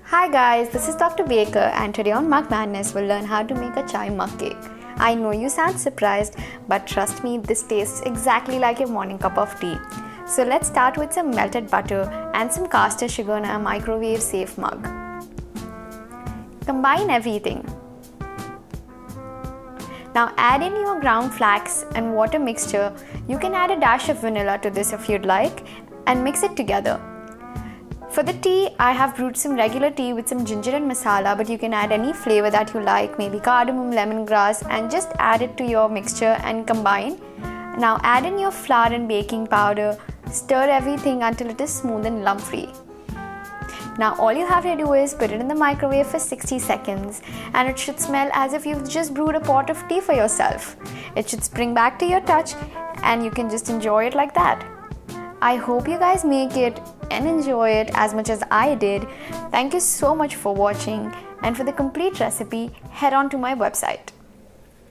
Hi guys, this is Dr. Baker and today on Mug Madness we'll learn how to make a chai mug cake. I know you sound surprised, but trust me, this tastes exactly like your morning cup of tea. So let's start with some melted butter and some caster sugar in a microwave safe mug. Combine everything. Now add in your ground flax and water mixture. You can add a dash of vanilla to this if you'd like and mix it together. For the tea, I have brewed some regular tea with some ginger and masala, but you can add any flavor that you like, maybe cardamom, lemongrass, and just add it to your mixture and combine. Now add in your flour and baking powder, stir everything until it is smooth and lump free. Now all you have to do is put it in the microwave for 60 seconds and it should smell as if you've just brewed a pot of tea for yourself. It should spring back to your touch and you can just enjoy it like that. I hope you guys make it and enjoy it as much as I did. Thank you so much for watching, and for the complete recipe, head on to my website.